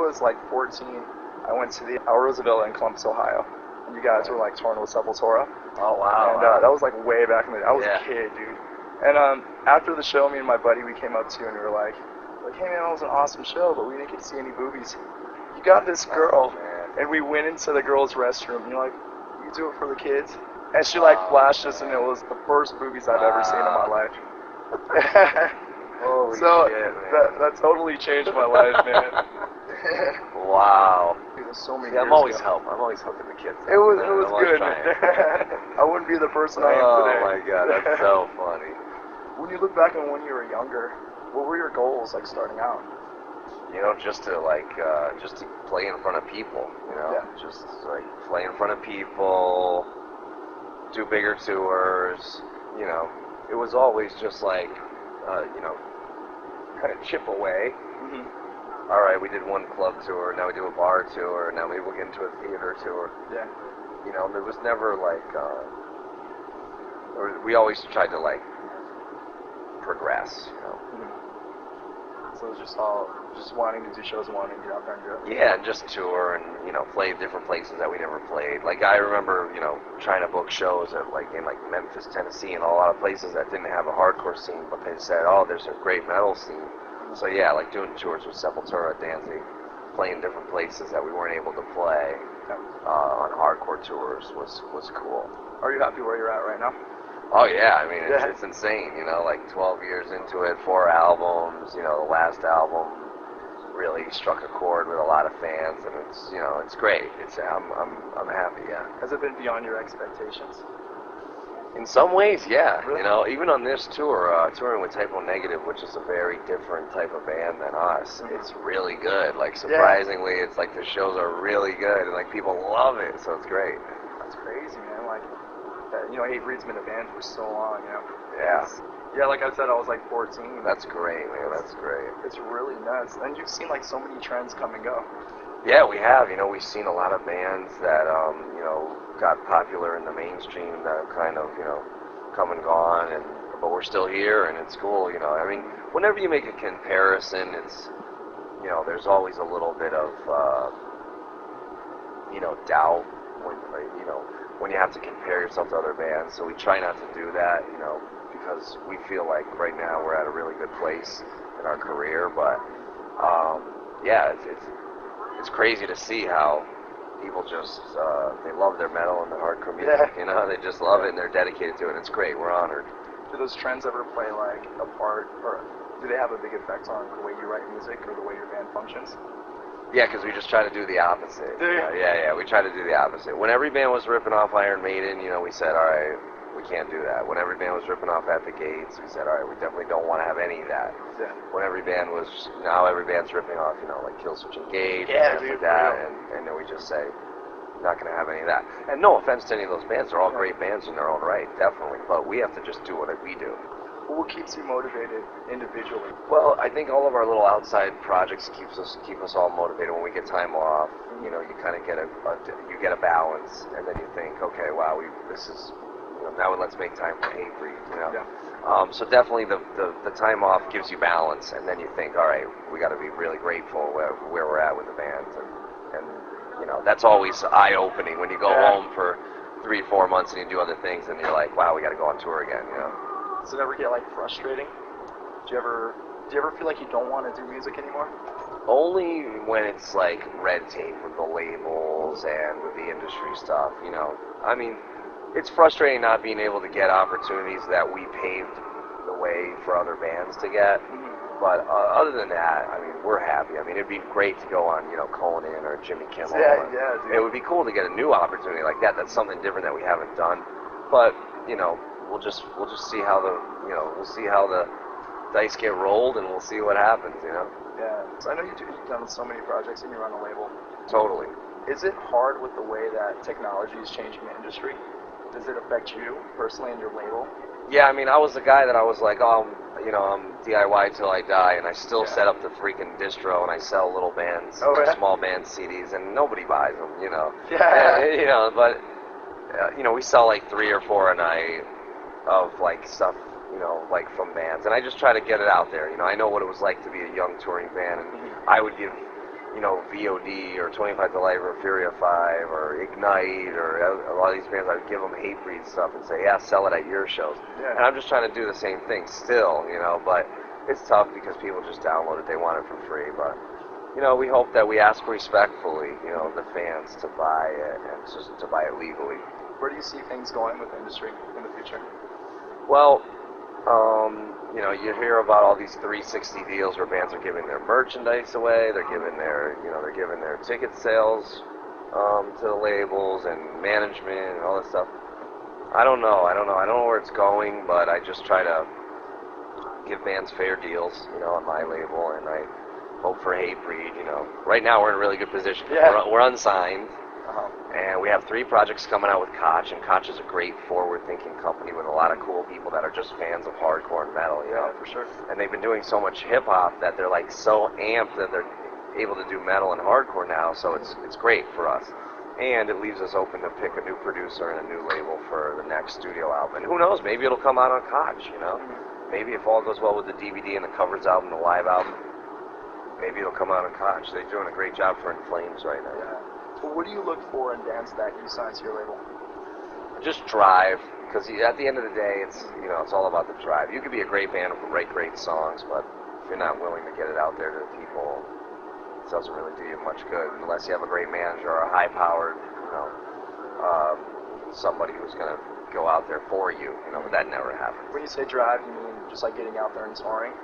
was like 14, I went to the Roosevelt in Columbus, Ohio. And you guys were like touring with Sepultura. Oh, wow. And that was like way back in the day. I was Yeah. a kid, dude. And after the show, me and my buddy, we came up to you and we were like, hey man, that was an awesome show, but we didn't get to see any boobies. You got this girl. And we went into the girls' restroom, and you're like, you do it for the kids? And she like flashed us, and it was the first boobies I've ever seen in my life. Holy so shit, man. that totally changed my life, man. Wow. Dude, there's so many See, I'm always helping the kids. It was I'm always good. trying. I wouldn't be the person I am today. Oh my god, that's so funny. When you look back on when you were younger, what were your goals like starting out? You know, just to play in front of people, you know, just like play in front of people, do bigger tours, you know. It was always just like, you know, kind of chip away. Mm-hmm. All right, we did one club tour, now we do a bar tour, now maybe we'll get into a theater tour. Yeah. You know, there was never like, we always tried to like progress, you know. Mm-hmm. So it was just wanting to do shows and wanting to get out there and do it? Yeah, and just tour and, you know, play different places that we never played. Like, I remember, you know, trying to book shows at, like, in, like, Memphis, Tennessee, and a lot of places that didn't have a hardcore scene, but they said, oh, there's a great metal scene. So, yeah, like, doing tours with Sepultura, Danzig, playing different places that we weren't able to play on hardcore tours was cool. Are you happy where you're at right now? Oh yeah, I mean it's insane, you know, like 12 years into it, 4 albums, you know, the last album really struck a chord with a lot of fans, and it's, you know, it's great. I'm happy, yeah. Has it been beyond your expectations? In some ways, yeah. Really? You know, even on this tour, touring with Typo Negative, which is a very different type of band than us, it's really good. Like, surprisingly, it's like the shows are really good, and like people love it, so it's great. That's crazy, man. Like, you know, Hatebreed's been a band for so long, you know. Yeah. Yeah, like I said, I was like 14. That's great, man. That's great. It's really nuts. And you've seen like so many trends come and go. Yeah, we have. You know, we've seen a lot of bands that, you know, got popular in the mainstream that have kind of, you know, come and gone, but we're still here, and it's cool, you know. I mean, whenever you make a comparison, it's, you know, there's always a little bit of, you know, doubt when, you know, when you have to compare yourself to other bands. So we try not to do that, you know, because we feel like right now we're at a really good place in our career. But yeah, it's crazy to see how people just they love their metal and their hardcore music. You know, they just love it and they're dedicated to it. It's great. We're honored. Do those trends ever play like a part, or do they have a big effect on the way you write music or the way your band functions? Yeah, because we just try to do the opposite. Yeah, we try to do the opposite. When every band was ripping off Iron Maiden, you know, we said, all right, we can't do that. When every band was ripping off At the Gates, we said, all right, we definitely don't want to have any of that. Yeah. When every band was, now every band's ripping off, you know, like Killswitch Engage and like that, and then we just say, not going to have any of that. And no offense to any of those bands, they're all great bands in their own right, definitely, but we have to just do what we do. What keeps you motivated individually? Well, I think all of our little outside projects keep us all motivated. When we get time off, you know, you kind of get a balance, and then you think, okay, wow, this is, you know, now let's make time for Hatebreed, you know. Yeah. So definitely the time off gives you balance, and then you think, all right, we got to be really grateful where we're at with the band, and you know, that's always eye-opening when you go home for 3-4 months and you do other things, and you're like, wow, we got to go on tour again, you know. Does it ever get like frustrating? Do you ever feel like you don't want to do music anymore? Only when it's like red tape with the labels and with the industry stuff, you know. I mean, it's frustrating not being able to get opportunities that we paved the way for other bands to get. But other than that, I mean, we're happy. I mean, it'd be great to go on, you know, Conan or Jimmy Kimmel. Dude. It would be cool to get a new opportunity like that. That's something different that we haven't done. But, you know, we'll just see how the dice get rolled, and we'll see what happens, you know. Yeah. So I know you've done so many projects and you run a label. Totally. Is it hard with the way that technology is changing the industry? Does it affect you personally and your label? Yeah, I mean, I was the guy that I was like, oh, you know, I'm DIY till I die, and I still set up the freaking distro, and I sell little bands, small band CDs, and nobody buys them, you know. Yeah. You know, but you know, we sell like 3 or 4 a night of like stuff, you know, like from bands, and I just try to get it out there. You know, I know what it was like to be a young touring band, and I would give you know, VOD or 25 to Life or Furia 5 or Ignite or a lot of these bands, I would give them Hatebreed stuff and say, yeah, sell it at your shows. Yeah. And I'm just trying to do the same thing still, you know, but it's tough because people just download it. They want it for free, but, you know, we hope that we ask respectfully, you know, the fans to buy it and just to buy it legally. Where do you see things going with the industry in the future? Well, you know, you hear about all these 360 deals where bands are giving their merchandise away, they're giving their, you know, they're giving their ticket sales to the labels and management and all this stuff. I don't know where it's going, but I just try to give bands fair deals, you know, on my label, and I hope for Hatebreed, you know. Right now we're in a really good position. Yeah. We're unsigned. And we have 3 projects coming out with Koch, and Koch is a great forward-thinking company with a lot of cool people that are just fans of hardcore and metal, you know. For sure. And they've been doing so much hip-hop that they're like so amped that they're able to do metal and hardcore now, so it's great for us. And it leaves us open to pick a new producer and a new label for the next studio album. And who knows, maybe it'll come out on Koch, you know. Maybe if all goes well with the DVD and the covers album, the live album, maybe it'll come out on Koch. They're doing a great job for In Flames right now. Yeah. Well, what do you look for in bands that you sign to your label? Just drive, because at the end of the day, it's, you know, it's all about the drive. You could be a great band and write great songs, but if you're not willing to get it out there to the people, it doesn't really do you much good unless you have a great manager or a high-powered, you know, somebody who's going to go out there for you. You know, but that never happens. When you say drive, you mean just like getting out there and touring?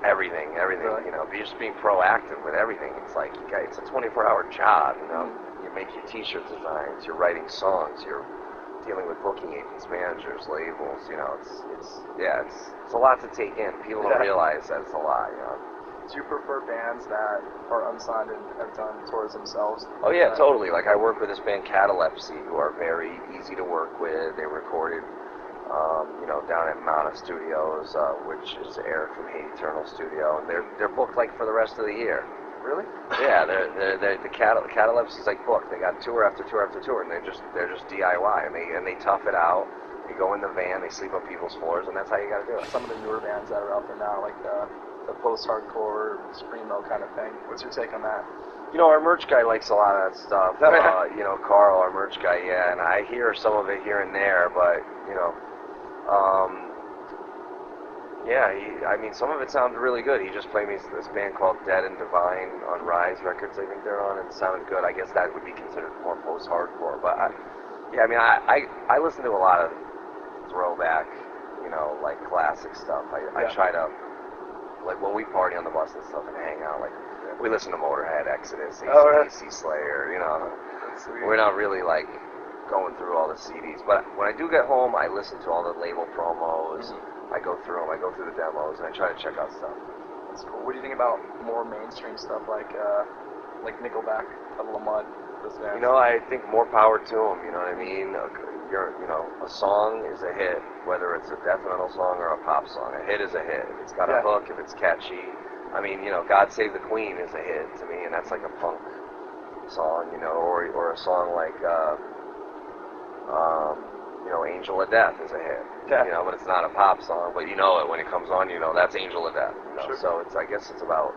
Everything, Really? you know, just being proactive with everything. It's like, it's a 24-hour job, you know. You make your t-shirt designs, you're writing songs, you're dealing with booking agents, managers, labels, you know, it's a lot to take in. People don't realize that it's a lot, you know. Do you prefer bands that are unsigned and have done tours themselves? Oh yeah, totally. Like I work with this band Catalepsy, who are very easy to work with. They recorded you know, down at Mana Studios, which is Eric from Hate Eternal Studio, and they're booked like for the rest of the year. Really? Yeah, the Catalepsy's like booked. They got tour after tour after tour, and they're just DIY, and they tough it out. They go in the van, they sleep on people's floors, and that's how you got to do it. Some of the newer bands that are out there now, like the post-hardcore, screamo kind of thing. What's your take on that? You know, our merch guy likes a lot of that stuff. You know, Carl, our merch guy, yeah, and I hear some of it here and there, but you know. Yeah, I mean, some of it sounded really good. He just played me this band called Dead and Divine on Rise Records, I think they're on, and it sounded good. I guess that would be considered more post-hardcore, but I listen to a lot of throwback, you know, like classic stuff. I try to, like when we party on the bus and stuff and hang out, like we listen to Motorhead, Exodus, AC/DC, Slayer, you know. We're not really like going through all the CDs, but when I do get home, I listen to all the label promos. I go through them, I go through the demos, and I try to check out stuff. That's cool. What do you think about more mainstream stuff like Nickelback, Puddle of Mud, those bands? You know, I think more power to them. You know what I mean? You know, a song is a hit, whether it's a death metal song or a pop song. A hit is a hit. If it's got a hook, if it's catchy. I mean, you know, God Save the Queen is a hit to me, and that's like a punk song, you know, or a song like, you know, Angel of Death is a hit. Yeah. You know, but it's not a pop song, but you know it when it comes on. You know that's Angel of Death. You know? Sure. So I guess it's about,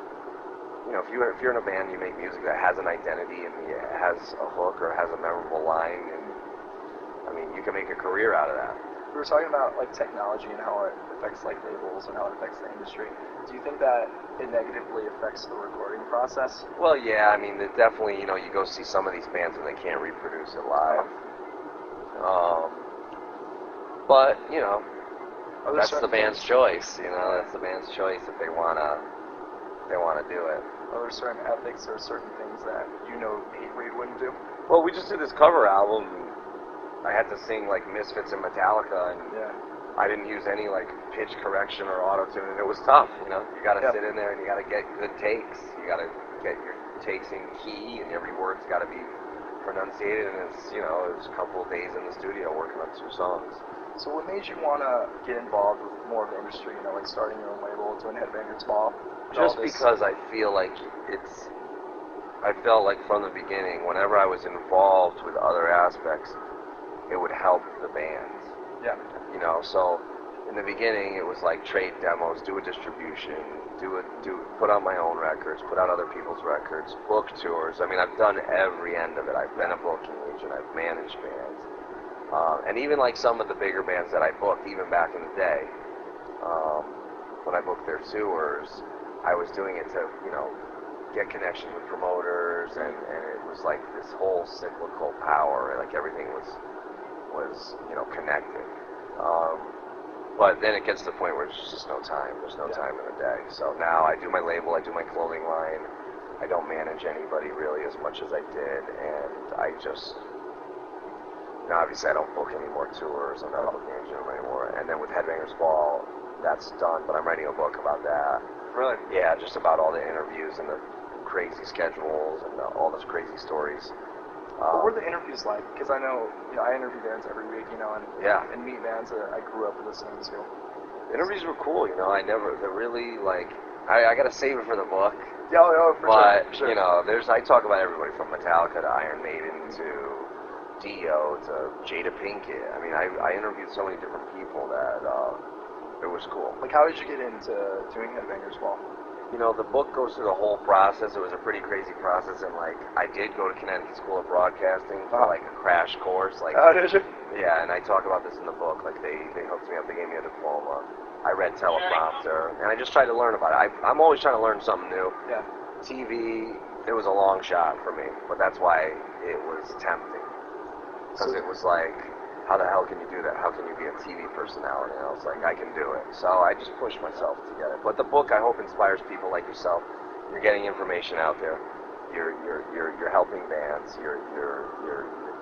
you know, if you're in a band, you make music that has an identity and it has a hook or has a memorable line, and I mean, you can make a career out of that. We were talking about like technology and how it affects like labels and how it affects the industry. Do you think that it negatively affects the recording process? Well, yeah. I mean, it definitely. You know, you go see some of these bands and they can't reproduce it live. But, you know, that's the band's choice, you know, that's the band's choice if they wanna do it. Are there certain ethics or certain things that you know Hatebreed wouldn't do? Well, we just did this cover album, and I had to sing, like, Misfits and Metallica, and I didn't use any, like, pitch correction or auto-tune, and it was tough, you know. You gotta sit in there and you gotta get good takes. You gotta get your takes in key, and every word's gotta be pronunciated, and it's, you know, it was a couple of days in the studio working on 2 songs. So what made you want to get involved with more of the industry, you know, like starting your own label, doing Headbangers Ball? Just because I feel like I felt like from the beginning, whenever I was involved with other aspects, it would help the band. Yeah. You know, so in the beginning, it was like trade demos, do a distribution, put out my own records, put out other people's records, book tours. I mean, I've done every end of it. I've been a booking agent. I've managed bands. And even like some of the bigger bands that I booked, even back in the day, when I booked their tours, I was doing it to, get connection with promoters, and it was like this whole cyclical power, like everything was connected. But then it gets to the point where there's just no time. There's no time in the day. So now I do my label, I do my clothing line. I don't manage anybody really as much as I did, and I just, obviously I don't book any more tours. I'm not booking them anymore. And then with Headbangers Ball, that's done, but I'm writing a book about that. Really? Yeah, just about all the interviews and the crazy schedules and all those crazy stories. What were the interviews like? Because I know, I interview bands every week, and meet bands that I grew up listening to. Interviews were cool, they're really like, I gotta save it for the book. Yeah, for sure. I talk about everybody from Metallica to Iron Maiden to Dio to Jada Pinkett. I mean, I interviewed so many different people that it was cool. Like, how did you get into doing Headbangers Ball? The book goes through the whole process. It was a pretty crazy process, and like I did go to Connecticut School of Broadcasting for like a crash course. Like, oh, did you? Yeah, and I talk about this in the book. Like they hooked me up. They gave me a diploma. I read teleprompter, and I just tried to learn about it. I'm always trying to learn something new. Yeah. TV, it was a long shot for me, but that's why it was tempting. Because it was like, how the hell can you do that? How can you be a TV personality? And I was like, I can do it. So I just pushed myself to get it. But the book, I hope, inspires people like yourself. You're getting information out there. You're helping bands. You're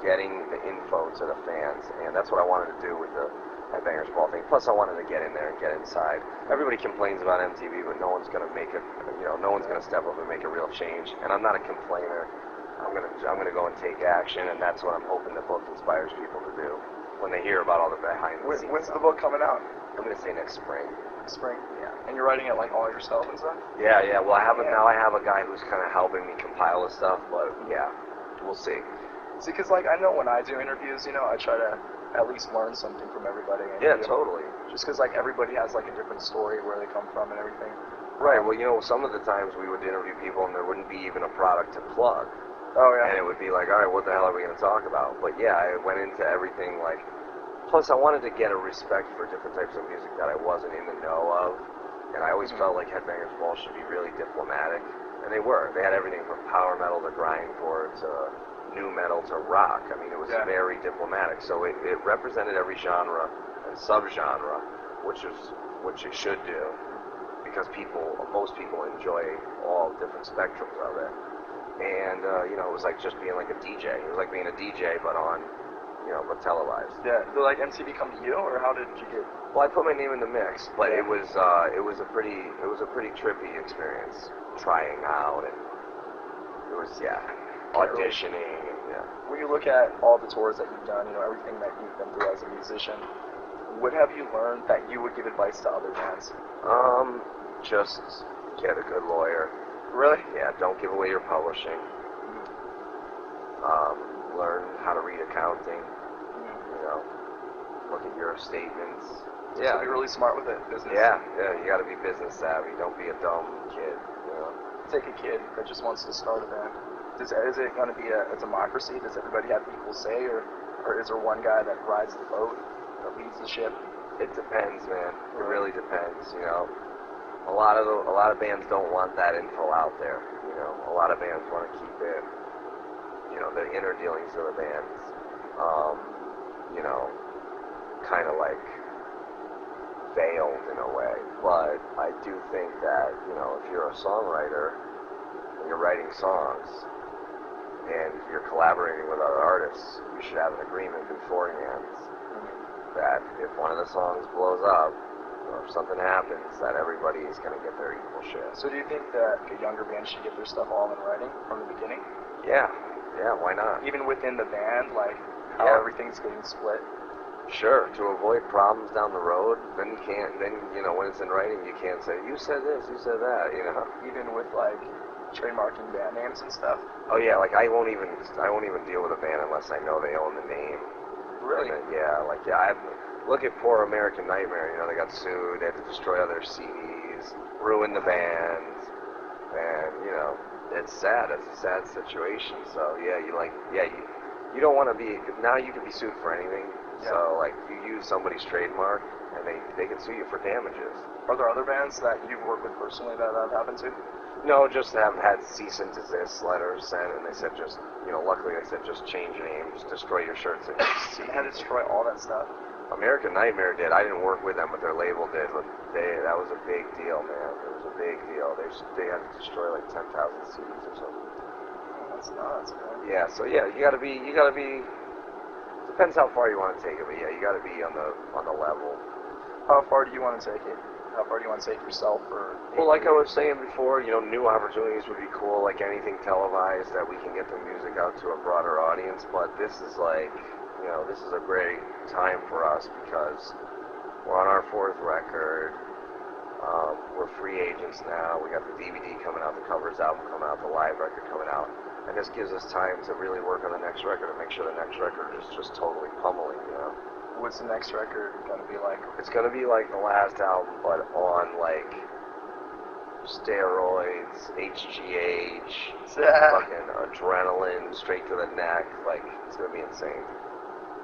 getting the info to the fans, and that's what I wanted to do with the Headbangers Ball thing. Plus, I wanted to get in there and get inside. Everybody complains about MTV, but no one's gonna make it. No one's gonna step up and make a real change. And I'm not a complainer. I'm gonna go and take action, and that's what I'm hoping the book inspires people to do when they hear about all the behind the scenes. When's the book coming out? I'm gonna say next spring. Spring. Yeah. And you're writing it like all yourself and stuff? Yeah. Well, now I have a guy who's kind of helping me compile the stuff, but yeah, we'll see. See, because like I know when I do interviews, I try to at least learn something from everybody. And, yeah, totally. Just because like everybody has like a different story where they come from and everything. Right. Well, some of the times we would interview people and there wouldn't be even a product to plug. Oh, yeah. And it would be like, all right, what the hell are we going to talk about? But yeah, I went into everything like, plus I wanted to get a respect for different types of music that I wasn't in the know of. And I always felt like Headbangers Ball should be really diplomatic. And they were. They had everything from power metal to grindcore to new metal to rock. I mean, it was very diplomatic. So it represented every genre and subgenre, which it should do. Because most people enjoy all different spectrums of it. And, it was like just being like a DJ. It was like being a DJ, but on, but televised. Yeah. Did like MTV come to you, or how did you get? Well, I put my name in the mix, but it was a pretty trippy experience, trying out, and it was, auditioning, and When you look at all the tours that you've done, everything that you've been through as a musician, what have you learned that you would give advice to other bands? Just get a good lawyer. Really? Yeah, don't give away your publishing. Learn how to read accounting. Look at your statements. Yeah, be really smart with it. Business. Yeah, you got to be business savvy. Don't be a dumb kid. Take a kid that just wants to start a band. Is it going to be a democracy? Does everybody have equal say, or is there one guy that rides the boat, that leads the ship? It depends, man. It really depends. A lot of bands don't want that info out there. A lot of bands want to keep it, the inner dealings of the bands, kind of like veiled in a way. But I do think that, if you're a songwriter and you're writing songs and you're collaborating with other artists, you should have an agreement beforehand that if one of the songs blows up, or if something happens, that everybody is going to get their equal share. So do you think that a younger band should get their stuff all in writing from the beginning? Yeah, why not? Even within the band, like how everything's getting split? Sure, to avoid problems down the road, then when it's in writing, you can't say, you said this, you said that, Even with like trademarking band names and stuff? Oh yeah, like I won't even deal with a band unless I know they own the name. Really? Then, look at poor American Nightmare. You know, they got sued. They had to destroy all their CDs, ruin the band, and you know, it's sad. It's a sad situation. So yeah, you don't want to be. Now you can be sued for anything. Yeah. So like, you use somebody's trademark, and they can sue you for damages. Are there other bands that you've worked with personally that happened to? No, just have had cease and desist letters sent, and they said just, you know, luckily they said just change your name, just destroy your shirts and You had to destroy all that stuff. American Nightmare did. I didn't work with them, but their label did. But that was a big deal, man. It was a big deal. They had to destroy like 10,000 CDs or something. Oh, that's nuts, man. Yeah. So yeah, you gotta be. Depends how far you want to take it, but yeah, you gotta be on the level. How far do you want to take it? How far do you want to take yourself? Well, like I was saying before, you know, new opportunities would be cool, like anything televised that we can get the music out to a broader audience. But this is like, you know, this is a great time for us because we're on our 4th record. We're free agents now. We got the DVD coming out, the Covers album coming out, the live record coming out. And this gives us time to really work on the next record and make sure the next record is just totally pummeling, you know. What's the next record going to be like? It's going to be like the last album, but on like steroids, HGH, fucking adrenaline, straight to the neck. Like, it's going to be insane.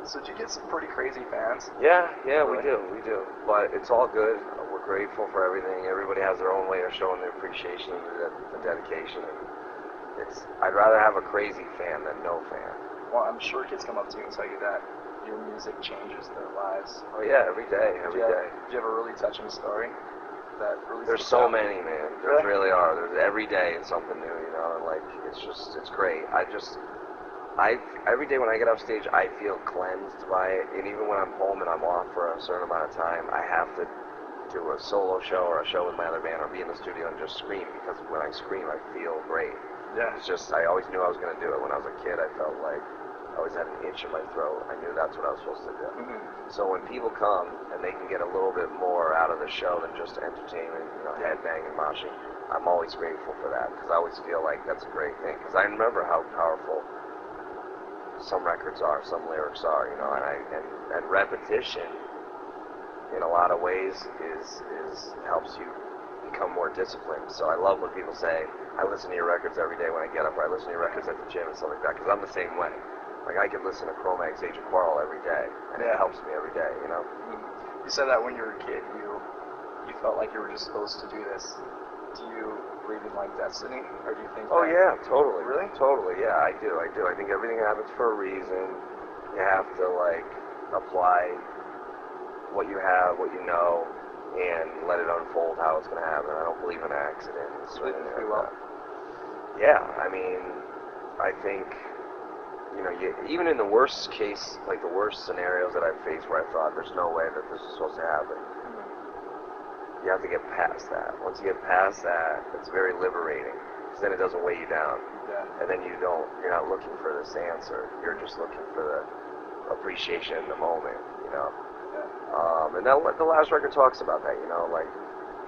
So did you get some pretty crazy fans? Yeah, Really? we do. But it's all good. We're grateful for everything. Everybody has their own way of showing their appreciation and the dedication. And I'd rather have a crazy fan than no fan. Well, I'm sure kids come up to you and tell you that your music changes their lives. Oh yeah, every day. Do you have a really touching story? That really There's sticks so out? many, man. There really are. There's every day it's something new, you know, and like it's great. Every day when I get off stage, I feel cleansed by it, and even when I'm home and I'm off for a certain amount of time, I have to do a solo show or a show with my other band or be in the studio and just scream, because when I scream, I feel great. Yeah. It's just, I always knew I was going to do it. When I was a kid, I felt like I always had an itch in my throat. I knew that's what I was supposed to do. Mm-hmm. So when people come and they can get a little bit more out of the show than just entertainment, you know, headbanging, moshing, I'm always grateful for that, because I always feel like that's a great thing. Because I remember how powerful some records are, some lyrics are, you know, and repetition in a lot of ways is helps you become more disciplined. So I love when people say, I listen to your records every day when I get up, or I listen to your records at the gym and stuff like that, because I'm the same way. Like, I could listen to Cro-Mag's Age of Quarrel every day, and it helps me every day, you know? You said that when you were a kid, you felt like you were just supposed to do this. Do you believe in, like, destiny, or do you think Oh, that... yeah, totally. Really? Totally, yeah, I do. I think everything happens for a reason. You have to, like, apply what you have, what you know, and let it unfold how it's going to happen. I don't believe in accidents. Believe in free will? Yeah, I mean, I think, you know, even in the worst case, like the worst scenarios that I've faced where I thought there's no way that this is supposed to happen, you have to get past that. Once you get past that, it's very liberating, because then it doesn't weigh you down. Yeah. And then you're not looking for this answer. You're just looking for the appreciation in the moment, you know. And the last record talks about that, you know, like,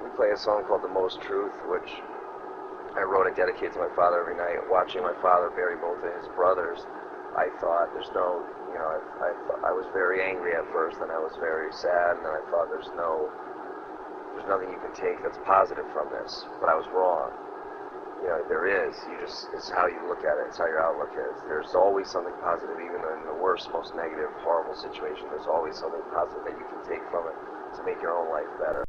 we play a song called The Most Truth, which I wrote and dedicated to my father every night. Watching my father bury both of his brothers, I thought, there's no, you know, I was very angry at first, then I was very sad, and then I thought there's nothing you can take that's positive from this, but I was wrong. You know, there is. It's how you look at it. It's how your outlook is. There's always something positive, even in the worst, most negative, horrible situation. There's always something positive that you can take from it to make your own life better.